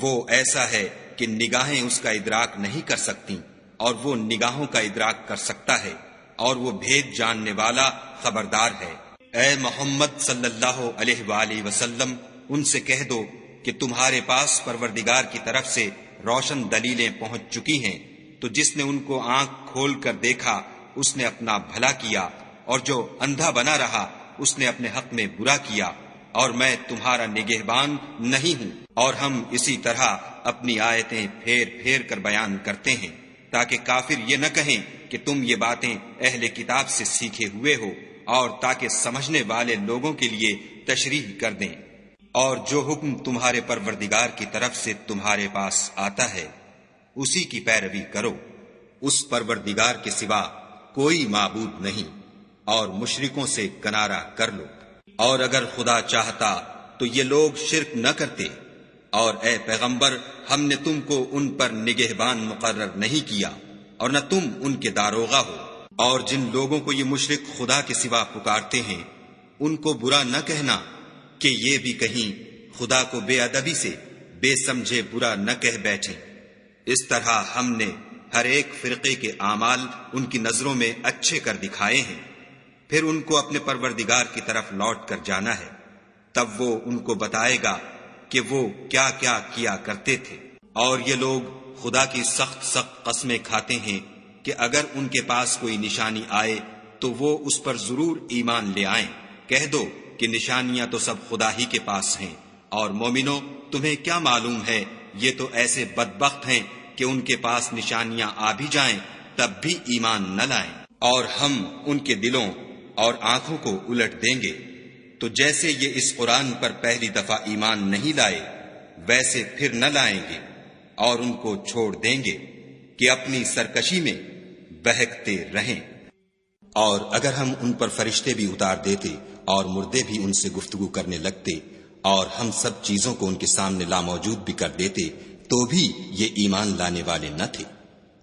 وہ ایسا ہے کہ نگاہیں اس کا ادراک نہیں کر سکتی، اور وہ نگاہوں کا ادراک کر سکتا ہے، اور وہ بھید جاننے والا خبردار ہے۔ اے محمد صلی اللہ علیہ وآلہ وسلم، ان سے کہہ دو کہ تمہارے پاس پروردگار کی طرف سے روشن دلیلیں پہنچ چکی ہیں، تو جس نے ان کو آنکھ کھول کر دیکھا اس نے اپنا بھلا کیا، اور جو اندھا بنا رہا اس نے اپنے حق میں برا کیا، اور میں تمہارا نگہبان نہیں ہوں۔ اور ہم اسی طرح اپنی آیتیں پھیر پھیر کر بیان کرتے ہیں تاکہ کافر یہ نہ کہیں کہ تم یہ باتیں اہل کتاب سے سیکھے ہوئے ہو، اور تاکہ سمجھنے والے لوگوں کے لیے تشریح کر دیں۔ اور جو حکم تمہارے پروردگار کی طرف سے تمہارے پاس آتا ہے اسی کی پیروی کرو، اس پروردگار کے سوا کوئی معبود نہیں، اور مشرکوں سے کنارہ کر لو۔ اور اگر خدا چاہتا تو یہ لوگ شرک نہ کرتے، اور اے پیغمبر ہم نے تم کو ان پر نگہبان مقرر نہیں کیا، اور نہ تم ان کے داروغہ ہو۔ اور جن لوگوں کو یہ مشرک خدا کے سوا پکارتے ہیں ان کو برا نہ کہنا کہ یہ بھی کہیں خدا کو بے ادبی سے بے سمجھے برا نہ کہہ بیٹھیں۔ اس طرح ہم نے ہر ایک فرقے کے اعمال ان کی نظروں میں اچھے کر دکھائے ہیں، پھر ان کو اپنے پروردگار کی طرف لوٹ کر جانا ہے، تب وہ ان کو بتائے گا کہ وہ کیا کیا کیا کرتے تھے۔ اور یہ لوگ خدا کی سخت سخت قسمیں کھاتے ہیں کہ اگر ان کے پاس کوئی نشانی آئے تو وہ اس پر ضرور ایمان لے آئیں۔ کہہ دو کہ نشانیاں تو سب خدا ہی کے پاس ہیں، اور مومنو تمہیں کیا معلوم ہے یہ تو ایسے بدبخت ہیں کہ ان کے پاس نشانیاں آ بھی جائیں تب بھی ایمان نہ لائیں۔ اور ہم ان کے دلوں اور آنکھوں کو الٹ دیں گے، تو جیسے یہ اس قرآن پر پہلی دفعہ ایمان نہیں لائے ویسے پھر نہ لائیں گے، اور ان کو چھوڑ دیں گے کہ اپنی سرکشی میں بہکتے رہیں۔ اور اگر ہم ان پر فرشتے بھی اتار دیتے اور مردے بھی ان سے گفتگو کرنے لگتے اور ہم سب چیزوں کو ان کے سامنے لاموجود بھی کر دیتے تو بھی یہ ایمان لانے والے نہ تھے،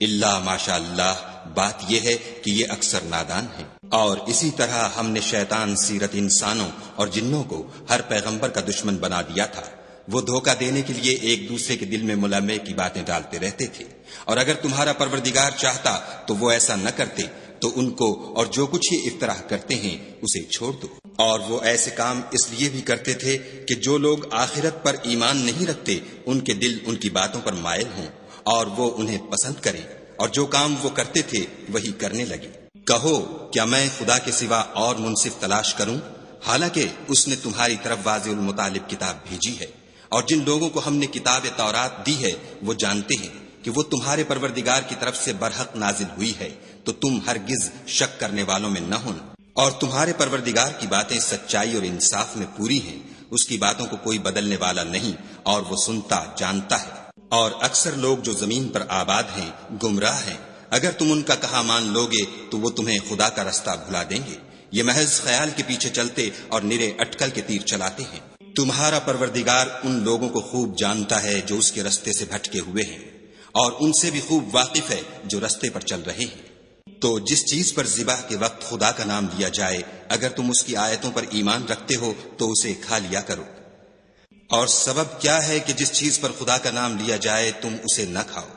الا ماشاء اللہ۔ بات یہ ہے کہ یہ اکثر نادان ہیں۔ اور اسی طرح ہم نے شیطان سیرت انسانوں اور جنوں کو ہر پیغمبر کا دشمن بنا دیا تھا۔ وہ دھوکہ دینے کے لیے ایک دوسرے کے دل میں ملمے کی باتیں ڈالتے رہتے تھے، اور اگر تمہارا پروردگار چاہتا تو وہ ایسا نہ کرتے، تو ان کو اور جو کچھ یہ افطراح کرتے ہیں اسے چھوڑ دو۔ اور وہ ایسے کام اس لیے بھی کرتے تھے کہ جو لوگ آخرت پر ایمان نہیں رکھتے ان کے دل ان کی باتوں پر مائل ہوں اور وہ انہیں پسند کریں، اور جو کام وہ کرتے تھے وہی کرنے لگے۔ کہو کیا میں خدا کے سوا اور منصف تلاش کروں، حالانکہ اس نے تمہاری طرف واضح المطالب کتاب بھیجی ہے۔ اور جن لوگوں کو ہم نے کتاب تورات دی ہے وہ جانتے ہیں کہ وہ تمہارے پروردگار کی طرف سے برحق نازل ہوئی ہے، تو تم ہرگز شک کرنے والوں میں نہ ہونا۔ اور تمہارے پروردگار کی باتیں سچائی اور انصاف میں پوری ہیں، اس کی باتوں کو کوئی بدلنے والا نہیں، اور وہ سنتا جانتا ہے۔ اور اکثر لوگ جو زمین پر آباد ہیں گمراہ ہیں، اگر تم ان کا کہا مان لوگے تو وہ تمہیں خدا کا رستہ بھلا دیں گے۔ یہ محض خیال کے پیچھے چلتے اور نرے اٹکل کے تیر چلاتے ہیں۔ تمہارا پروردگار ان لوگوں کو خوب جانتا ہے جو اس کے رستے سے بھٹکے ہوئے ہیں، اور ان سے بھی خوب واقف ہے جو رستے پر چل رہے ہیں۔ تو جس چیز پر ذبح کے وقت خدا کا نام لیا جائے اگر تم اس کی آیتوں پر ایمان رکھتے ہو تو اسے کھا لیا کرو۔ اور سبب کیا ہے کہ جس چیز پر خدا کا نام لیا جائے تم اسے نہ کھاؤ،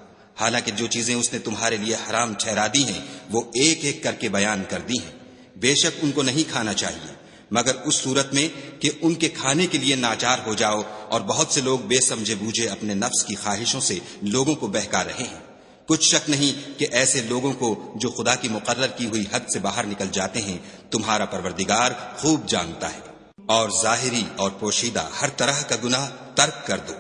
حالانکہ جو چیزیں اس نے تمہارے لیے حرام ٹھہرا دی ہیں وہ ایک ایک کر کے بیان کر دی ہیں۔ بے شک ان کو نہیں کھانا چاہیے مگر اس صورت میں کہ ان کے کھانے کے لیے ناچار ہو جاؤ، اور بہت سے لوگ بے سمجھے بوجھے اپنے نفس کی خواہشوں سے لوگوں کو بہکا رہے ہیں۔ کچھ شک نہیں کہ ایسے لوگوں کو جو خدا کی مقرر کی ہوئی حد سے باہر نکل جاتے ہیں تمہارا پروردگار خوب جانتا ہے۔ اور ظاہری اور پوشیدہ ہر طرح کا گناہ ترک کر دو۔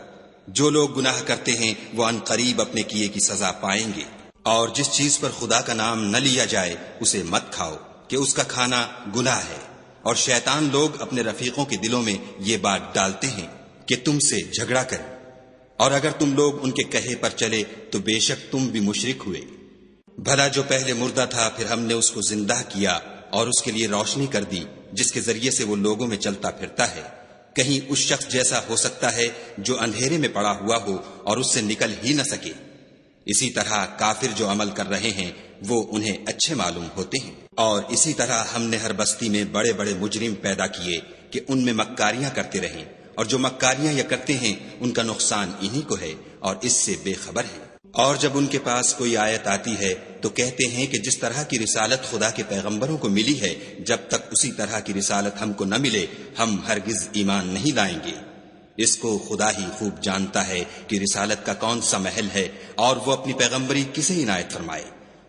جو لوگ گناہ کرتے ہیں وہ عن قریب اپنے کیے کی سزا پائیں گے۔ اور جس چیز پر خدا کا نام نہ لیا جائے اسے مت کھاؤ کہ اس کا کھانا گناہ ہے۔ اور شیطان لوگ اپنے رفیقوں کے دلوں میں یہ بات ڈالتے ہیں کہ تم سے جھگڑا کریں، اور اگر تم لوگ ان کے کہے پر چلے تو بے شک تم بھی مشرک ہوئے۔ بھلا جو پہلے مردہ تھا پھر ہم نے اس کو زندہ کیا اور اس کے لیے روشنی کر دی جس کے ذریعے سے وہ لوگوں میں چلتا پھرتا ہے، کہیں اس شخص جیسا ہو سکتا ہے جو اندھیرے میں پڑا ہوا ہو اور اس سے نکل ہی نہ سکے۔ اسی طرح کافر جو عمل کر رہے ہیں وہ انہیں اچھے معلوم ہوتے ہیں۔ اور اسی طرح ہم نے ہر بستی میں بڑے بڑے مجرم پیدا کیے کہ ان میں مکاریاں کرتے رہیں، اور جو مکاریاں یہ کرتے ہیں ان کا نقصان انہی کو ہے اور اس سے بے خبر ہے۔ اور جب ان کے پاس کوئی آیت آتی ہے تو کہتے ہیں کہ جس طرح کی رسالت خدا کے پیغمبروں کو ملی ہے جب تک اسی طرح کی رسالت ہم کو نہ ملے ہم ہرگز ایمان نہیں لائیں گے۔ اس کو خدا ہی خوب جانتا ہے کہ رسالت کا کون سا محل ہے اور وہ اپنی پیغمبری کسے عنایت فرمائے۔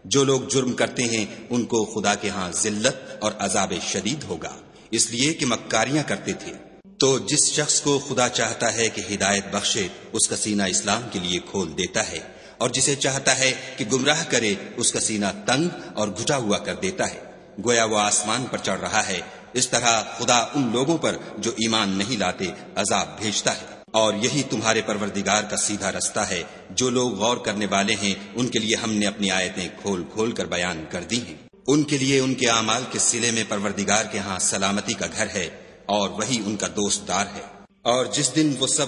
جو لوگ جرم کرتے ہیں ان کو خدا کے ہاں ذلت اور عذاب شدید ہوگا، اس لیے کہ مکاریاں کرتے تھے۔ تو جس شخص کو خدا چاہتا ہے کہ ہدایت بخشے اس کا سینہ اسلام کے لیے کھول دیتا ہے، اور جسے چاہتا ہے کہ گمراہ کرے اس کا سینہ تنگ اور گھٹا ہوا کر دیتا ہے، گویا وہ آسمان پر چڑھ رہا ہے۔ اس طرح خدا ان لوگوں پر جو ایمان نہیں لاتے عذاب بھیجتا ہے۔ اور یہی تمہارے پروردگار کا سیدھا رستہ ہے۔ جو لوگ غور کرنے والے ہیں ان کے لیے ہم نے اپنی آیتیں کھول کھول کر بیان کر دی ہیں۔ ان کے لیے ان کے اعمال کے صلے میں پروردگار کے ہاں سلامتی کا گھر ہے اور وہی ان کا دوست دار ہے۔ اور جس دن وہ سب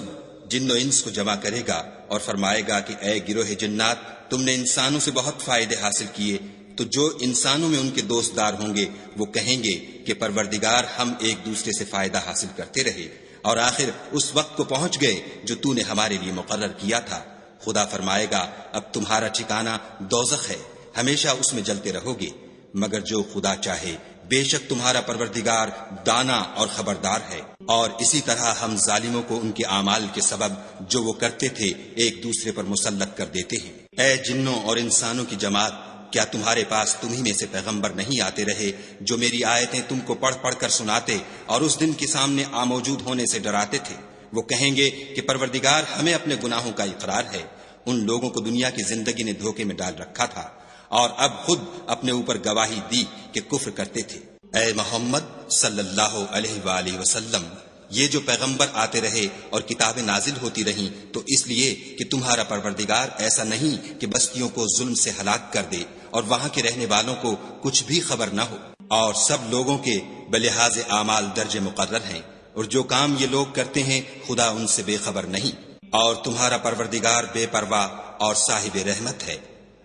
جن و انس کو جمع کرے گا اور فرمائے گا کہ اے گروہ جنات، تم نے انسانوں سے بہت فائدے حاصل کیے، تو جو انسانوں میں ان کے دوست دار ہوں گے وہ کہیں گے کہ پروردگار ہم ایک دوسرے سے فائدہ حاصل کرتے رہے اور آخر اس وقت کو پہنچ گئے جو تو نے ہمارے لیے مقرر کیا تھا۔ خدا فرمائے گا اب تمہارا ٹھکانہ دوزخ ہے، ہمیشہ اس میں جلتے رہو گے، مگر جو خدا چاہے، بے شک تمہارا پروردگار دانا اور خبردار ہے۔ اور اسی طرح ہم ظالموں کو ان کے اعمال کے سبب جو وہ کرتے تھے ایک دوسرے پر مسلط کر دیتے ہیں۔ اے جنوں اور انسانوں کی جماعت، کیا تمہارے پاس تمہیں میں سے پیغمبر نہیں آتے رہے جو میری آیتیں تم کو پڑھ پڑھ کر سناتے اور اس دن کے سامنے موجود ہونے سے ڈراتے تھے؟ وہ کہیں گے کہ پروردگار ہمیں اپنے گناہوں کا اقرار ہے۔ ان لوگوں کو دنیا کی زندگی نے دھوکے میں ڈال رکھا تھا اور اب خود اپنے اوپر گواہی دی کہ کفر کرتے تھے۔ اے محمد صلی اللہ علیہ وآلہ وسلم، یہ جو پیغمبر آتے رہے اور کتابیں نازل ہوتی رہیں تو اس لیے کہ تمہارا پروردگار ایسا نہیں کہ بستیوں کو ظلم سے ہلاک کر دے اور وہاں کے رہنے والوں کو کچھ بھی خبر نہ ہو، اور سب لوگوں کے بلحاظ اعمال درجے مقرر ہیں، اور جو کام یہ لوگ کرتے ہیں خدا ان سے بے خبر نہیں۔ اور تمہارا پروردگار بے پرواہ اور صاحب رحمت ہے،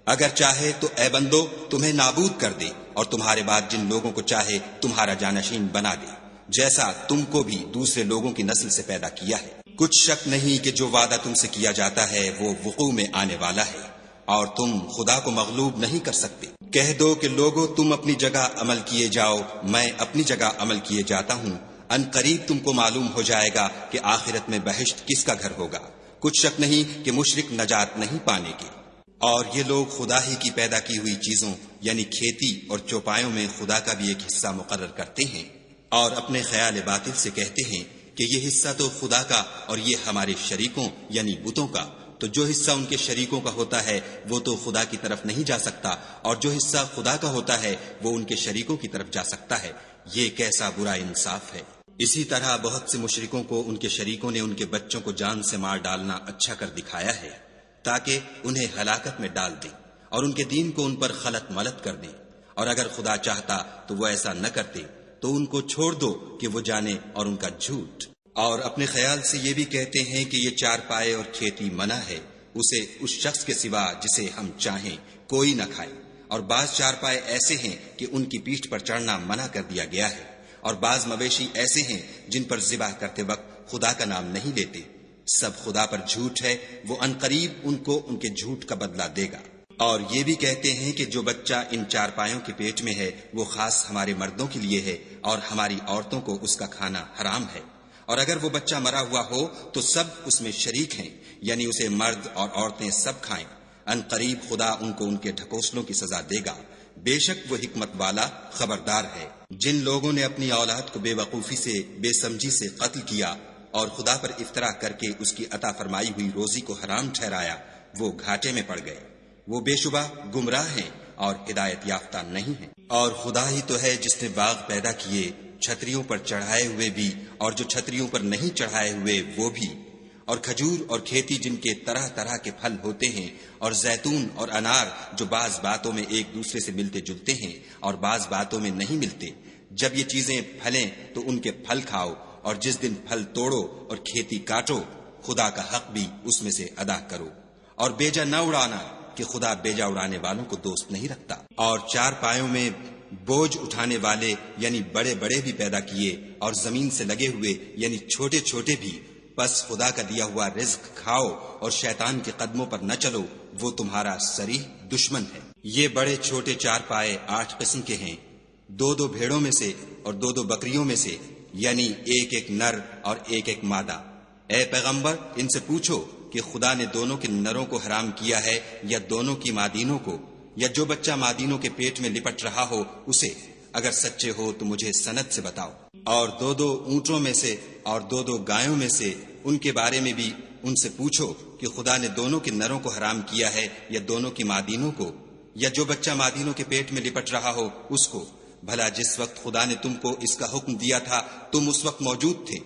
اگر چاہے تو اے بندو تمہیں نابود کر دے اور تمہارے بعد جن لوگوں کو چاہے تمہارا جانشین بنا دے، جیسا تم کو بھی دوسرے لوگوں کی نسل سے پیدا کیا ہے۔ کچھ شک نہیں کہ جو وعدہ تم سے کیا جاتا ہے وہ وقوع میں آنے والا ہے، اور تم خدا کو مغلوب نہیں کر سکتے۔ کہہ دو کہ لوگو تم اپنی جگہ عمل کیے جاؤ، میں اپنی جگہ عمل کیے جاتا ہوں، ان قریب تم کو معلوم ہو جائے گا کہ آخرت میں بہشت کس کا گھر ہوگا۔ کچھ شک نہیں کہ مشرک نجات نہیں پانے کے۔ اور یہ لوگ خدا ہی کی پیدا کی ہوئی چیزوں یعنی کھیتی اور چوپایوں میں خدا کا بھی ایک حصہ مقرر کرتے ہیں، اور اپنے خیال باطل سے کہتے ہیں کہ یہ حصہ تو خدا کا اور یہ ہمارے شریکوں یعنی بتوں کا، تو جو حصہ ان کے شریکوں کا ہوتا ہے وہ تو خدا کی طرف نہیں جا سکتا، اور جو حصہ خدا کا ہوتا ہے وہ ان کے شریکوں کی طرف جا سکتا ہے۔ یہ کیسا برا انصاف ہے۔ اسی طرح بہت سے مشرکوں کو ان کے شریکوں نے ان کے بچوں کو جان سے مار ڈالنا اچھا کر دکھایا ہے تاکہ انہیں ہلاکت میں ڈال دیں اور ان کے دین کو ان پر خلط ملط کر دیں، اور اگر خدا چاہتا تو وہ ایسا نہ کرتے، تو ان کو چھوڑ دو کہ وہ جانے اور ان کا جھوٹ۔ اور اپنے خیال سے یہ بھی کہتے ہیں کہ یہ چارپائے اور کھیتی منع ہے، اسے اس شخص کے سوا جسے ہم چاہیں کوئی نہ کھائے، اور بعض چارپائے ایسے ہیں کہ ان کی پیٹھ پر چڑھنا منع کر دیا گیا ہے، اور بعض مویشی ایسے ہیں جن پر ذبح کرتے وقت خدا کا نام نہیں لیتے، سب خدا پر جھوٹ ہے، وہ عنقریب ان کو ان کے جھوٹ کا بدلہ دے گا۔ اور یہ بھی کہتے ہیں کہ جو بچہ ان چارپایوں کے پیٹ میں ہے وہ خاص ہمارے مردوں کے لیے ہے اور ہماری عورتوں کو اس کا کھانا حرام ہے، اور اگر وہ بچہ مرا ہوا ہو تو سب اس میں شریک ہیں، یعنی اسے مرد اور عورتیں سب کھائیں۔ عنقریب خدا ان کو ان کے ڈھکوسلوں کی سزا دے گا، بے شک وہ حکمت والا خبردار ہے۔ جن لوگوں نے اپنی اولاد کو بے وقوفی سے، بے سمجھی سے قتل کیا اور خدا پر افطرا کر کے اس کی عطا فرمائی ہوئی روزی کو حرام ٹھہرایا، وہ گھاٹے میں پڑ گئے، وہ بے شبہ گمراہ ہیں اور ہدایت یافتہ نہیں ہیں۔ اور خدا ہی تو ہے جس نے باغ پیدا کیے، چھتریوں پر چڑھائے ہوئے بھی اور جو چھتریوں پر نہیں چڑھائے ہوئے وہ بھی، اور کھجور اور کھیتی جن کے طرح طرح کے پھل ہوتے ہیں، اور زیتون اور انار جو بعض باتوں میں ایک دوسرے سے ملتے جلتے ہیں اور بعض باتوں میں نہیں ملتے۔ جب یہ چیزیں پھلیں تو ان کے پھل کھاؤ، اور جس دن پھل توڑو اور کھیتی کاٹو، خدا کا حق بھی اس میں سے ادا کرو، اور بیجا نہ اڑانا کہ خدا بیجا اڑانے والوں کو دوست نہیں رکھتا۔ اور چار پایوں میں بوجھ اٹھانے والے یعنی بڑے بڑے بھی پیدا کیے، اور زمین سے لگے ہوئے یعنی چھوٹے چھوٹے بھی، پس خدا کا دیا ہوا رزق کھاؤ اور شیطان کے قدموں پر نہ چلو، وہ تمہارا صریح دشمن ہے۔ یہ بڑے چھوٹے چار پائے 8 قسم کے ہیں، 2 بھیڑوں میں سے اور 2 بکریوں میں سے، یعنی ایک نر اور ایک مادہ۔ اے پیغمبر ان سے پوچھو کہ خدا نے دونوں کے نروں کو حرام کیا ہے یا دونوں کی مادینوں کو، یا جو بچہ مادینوں کے پیٹ میں لپٹ رہا ہو اسے؟ اگر سچے ہو تو مجھے سند سے بتاؤ۔ اور 2 اونٹوں میں سے اور 2 گایوں میں سے، ان کے بارے میں بھی ان سے پوچھو کہ خدا نے دونوں کے نروں کو حرام کیا ہے یا دونوں کی مادینوں کو، یا جو بچہ مادینوں کے پیٹ میں لپٹ رہا ہو اس کو؟ بھلا جس وقت خدا نے تم کو اس کا حکم دیا تھا تم اس وقت موجود تھے؟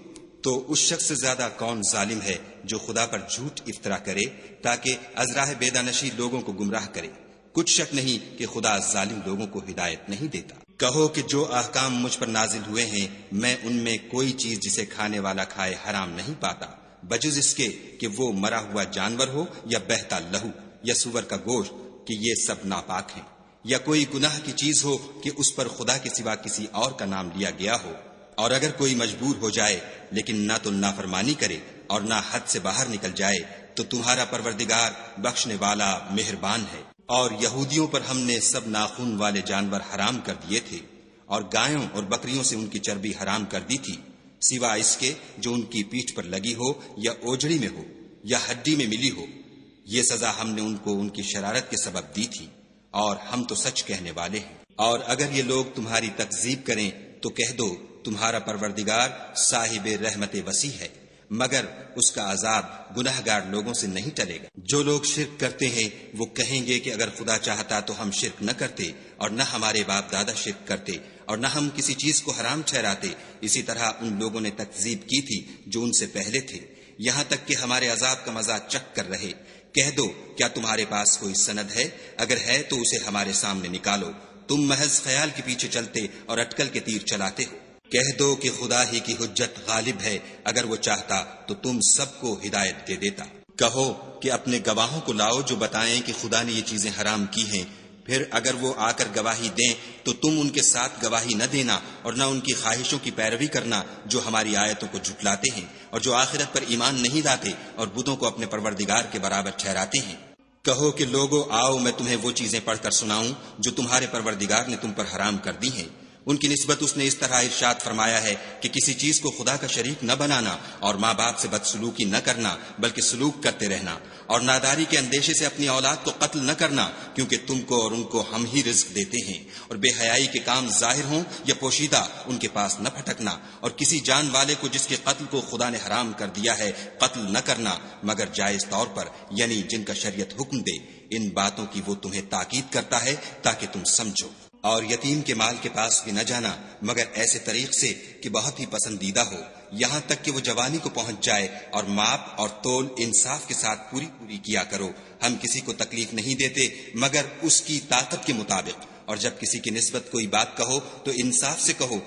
تو اس شخص سے زیادہ کون ظالم ہے جو خدا پر جھوٹ افطرا کرے تاکہ از راہ بیدانشی لوگوں کو گمراہ کرے؟ کچھ شک نہیں کہ خدا ظالم لوگوں کو ہدایت نہیں دیتا۔ کہو کہ جو احکام مجھ پر نازل ہوئے ہیں میں ان میں کوئی چیز جسے کھانے والا کھائے حرام نہیں پاتا، بجز اس کے کہ وہ مرا ہوا جانور ہو یا بہتا لہو یا سور کا گوشت، کہ یہ سب ناپاک ہیں، یا کوئی گناہ کی چیز ہو کہ اس پر خدا کے سوا کسی اور کا نام لیا گیا ہو۔ اور اگر کوئی مجبور ہو جائے لیکن نہ تو نافرمانی کرے اور نہ حد سے باہر نکل جائے تو تمہارا پروردگار بخشنے والا مہربان ہے۔ اور یہودیوں پر ہم نے سب ناخون والے جانور حرام کر دیے تھے، اور گایوں اور بکریوں سے ان کی چربی حرام کر دی تھی، سوائے اس کے جو ان کی پیٹھ پر لگی ہو یا اوجڑی میں ہو یا ہڈی میں ملی ہو۔ یہ سزا ہم نے ان کو ان کی شرارت کے سبب دی تھی، اور ہم تو سچ کہنے والے ہیں۔ اور اگر یہ لوگ تمہاری تکذیب کریں تو کہہ دو تمہارا پروردگار صاحب رحمت وسیع ہے، مگر اس کا عذاب گناہگار لوگوں سے نہیں ٹلے گا۔ جو لوگ شرک کرتے ہیں وہ کہیں گے کہ اگر خدا چاہتا تو ہم شرک نہ کرتے، اور نہ ہمارے باپ دادا شرک کرتے، اور نہ ہم کسی چیز کو حرام ٹھہراتے۔ اسی طرح ان لوگوں نے تکذیب کی تھی جو ان سے پہلے تھے، یہاں تک کہ ہمارے عذاب کا مزہ چکھ کر رہے۔ کہہ دو کیا تمہارے پاس کوئی سند ہے؟ اگر ہے تو اسے ہمارے سامنے نکالو، تم محض خیال کے پیچھے چلتے اور اٹکل کے تیر چلاتے ہو۔ کہہ دو کہ خدا ہی کی حجت غالب ہے، اگر وہ چاہتا تو تم سب کو ہدایت دے دیتا۔ کہو کہ اپنے گواہوں کو لاؤ جو بتائیں کہ خدا نے یہ چیزیں حرام کی ہیں، پھر اگر وہ آ کر گواہی دیں تو تم ان کے ساتھ گواہی نہ دینا اور نہ ان کی خواہشوں کی پیروی کرنا جو ہماری آیتوں کو جھٹلاتے ہیں اور جو آخرت پر ایمان نہیں لاتے اور بتوں کو اپنے پروردگار کے برابر ٹھہراتے ہیں۔ کہو کہ لوگو آؤ میں تمہیں وہ چیزیں پڑھ کر سناؤں جو تمہارے پروردگار نے تم پر حرام کر دی ہیں۔ ان کی نسبت اس نے اس طرح ارشاد فرمایا ہے کہ کسی چیز کو خدا کا شریک نہ بنانا، اور ماں باپ سے بدسلوکی نہ کرنا بلکہ سلوک کرتے رہنا، اور ناداری کے اندیشے سے اپنی اولاد کو قتل نہ کرنا، کیونکہ تم کو اور ان کو ہم ہی رزق دیتے ہیں، اور بے حیائی کے کام ظاہر ہوں یا پوشیدہ ان کے پاس نہ پھٹکنا، اور کسی جان والے کو جس کے قتل کو خدا نے حرام کر دیا ہے قتل نہ کرنا مگر جائز طور پر، یعنی جن کا شریعت حکم دے۔ ان باتوں کی وہ تمہیں تاکید کرتا ہے تاکہ تم سمجھو۔ اور یتیم کے مال کے پاس بھی نہ جانا مگر ایسے طریق سے کہ بہت ہی پسندیدہ ہو، یہاں تک کہ وہ جوانی کو پہنچ جائے، اور ماپ اور تول انصاف کے ساتھ پوری کیا کرو۔ ہم کسی کو تکلیف نہیں دیتے مگر اس کی طاقت کے مطابق، اور جب کسی کی نسبت کوئی بات کہو تو انصاف سے کہو،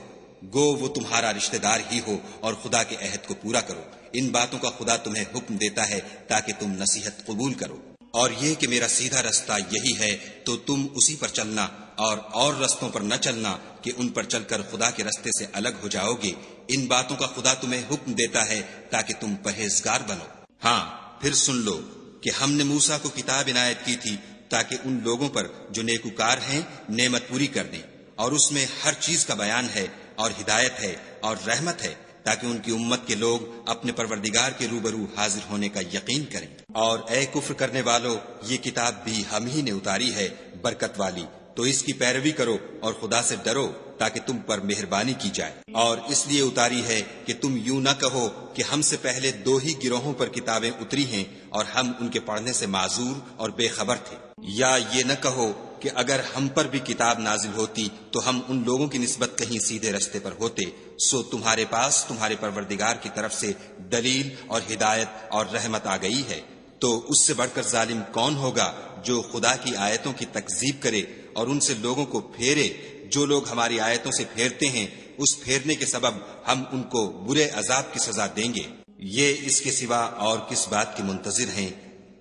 گو وہ تمہارا رشتہ دار ہی ہو، اور خدا کے عہد کو پورا کرو۔ ان باتوں کا خدا تمہیں حکم دیتا ہے تاکہ تم نصیحت قبول کرو۔ اور یہ کہ میرا سیدھا رستہ یہی ہے تو تم اسی پر چلنا، اور رستوں پر نہ چلنا کہ ان پر چل کر خدا کے رستے سے الگ ہو جاؤ گے۔ ان باتوں کا خدا تمہیں حکم دیتا ہے تاکہ تم پرہیزگار بنو۔ ہاں پھر سن لو کہ ہم نے موسیٰ کو کتاب عنایت کی تھی تاکہ ان لوگوں پر جو نیکوکار ہیں نعمت پوری کر دیں، اور اس میں ہر چیز کا بیان ہے اور ہدایت ہے اور رحمت ہے، تاکہ ان کی امت کے لوگ اپنے پروردگار کے روبرو حاضر ہونے کا یقین کریں۔ اور اے کفر کرنے والو، یہ کتاب بھی ہم ہی نے اتاری ہے برکت والی، تو اس کی پیروی کرو اور خدا سے ڈرو تاکہ تم پر مہربانی کی جائے۔ اور اس لیے اتاری ہے کہ تم یوں نہ کہو کہ ہم سے پہلے 2 ہی گروہوں پر کتابیں اتری ہیں اور ہم ان کے پڑھنے سے معذور اور بے خبر تھے، یا یہ نہ کہو کہ اگر ہم پر بھی کتاب نازل ہوتی تو ہم ان لوگوں کی نسبت کہیں سیدھے رستے پر ہوتے، سو تمہارے پاس تمہارے پروردگار کی طرف سے دلیل اور ہدایت اور رحمت آ گئی ہے۔ تو اس سے بڑھ کر ظالم کون ہوگا جو خدا کی آیتوں کی تکذیب کرے اور ان سے لوگوں کو پھیرے؟ جو لوگ ہماری آیتوں سے پھیرتے ہیں اس پھیرنے کے سبب ہم ان کو برے عذاب کی سزا دیں گے۔ یہ اس کے سوا اور کس بات کے منتظر ہیں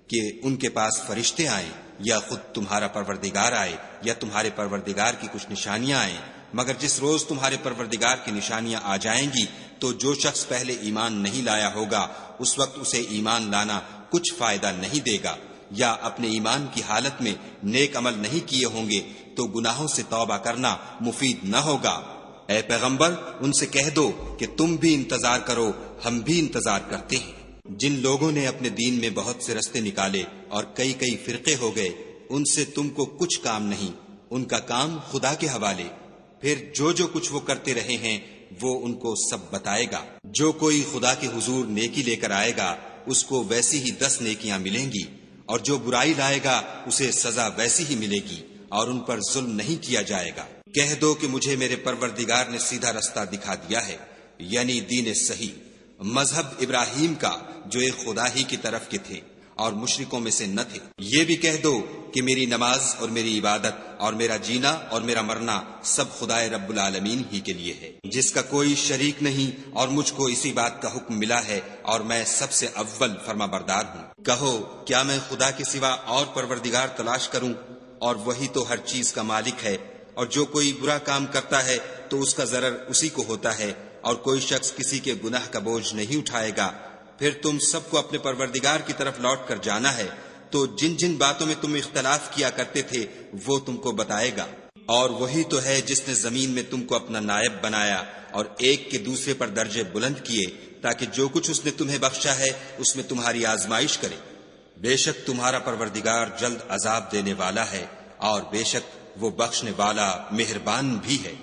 کہ ان کے پاس فرشتے آئیں یا خود تمہارا پروردگار آئے یا تمہارے پروردگار کی کچھ نشانیاں آئیں؟ مگر جس روز تمہارے پروردگار کی نشانیاں آ جائیں گی تو جو شخص پہلے ایمان نہیں لایا ہوگا اس وقت اسے ایمان لانا کچھ فائدہ نہیں دے گا، یا اپنے ایمان کی حالت میں نیک عمل نہیں کیے ہوں گے تو گناہوں سے توبہ کرنا مفید نہ ہوگا۔ اے پیغمبر ان سے کہہ دو کہ تم بھی انتظار کرو، ہم بھی انتظار کرتے ہیں۔ جن لوگوں نے اپنے دین میں بہت سے رستے نکالے اور کئی فرقے ہو گئے، ان سے تم کو کچھ کام نہیں، ان کا کام خدا کے حوالے۔ پھر جو کچھ وہ کرتے رہے ہیں وہ ان کو سب بتائے گا۔ جو کوئی خدا کے حضور نیکی لے کر آئے گا اس کو ویسی ہی 10 نیکیاں ملیں گی، اور جو برائی لائے گا اسے سزا ویسی ہی ملے گی، اور ان پر ظلم نہیں کیا جائے گا۔ کہہ دو کہ مجھے میرے پروردگار نے سیدھا رستہ دکھا دیا ہے، یعنی دین صحیح، مذہب ابراہیم کا جو ایک خدا ہی کی طرف کے تھے اور مشرکوں میں سے نہ تھے۔ یہ بھی کہہ دو کہ میری نماز اور میری عبادت اور میرا جینا اور میرا مرنا سب خدائے رب العالمین ہی کے لیے ہے، جس کا کوئی شریک نہیں، اور مجھ کو اسی بات کا حکم ملا ہے اور میں سب سے اول فرما بردار ہوں۔ کہو کیا میں خدا کے سوا اور پروردگار تلاش کروں؟ اور وہی تو ہر چیز کا مالک ہے، اور جو کوئی برا کام کرتا ہے تو اس کا ضرر اسی کو ہوتا ہے، اور کوئی شخص کسی کے گناہ کا بوجھ نہیں اٹھائے گا۔ پھر تم سب کو اپنے پروردگار کی طرف لوٹ کر جانا ہے، تو جن باتوں میں تم اختلاف کیا کرتے تھے وہ تم کو بتائے گا۔ اور وہی تو ہے جس نے زمین میں تم کو اپنا نائب بنایا اور ایک کے دوسرے پر درجے بلند کیے، تاکہ جو کچھ اس نے تمہیں بخشا ہے اس میں تمہاری آزمائش کرے۔ بے شک تمہارا پروردگار جلد عذاب دینے والا ہے، اور بے شک وہ بخشنے والا مہربان بھی ہے۔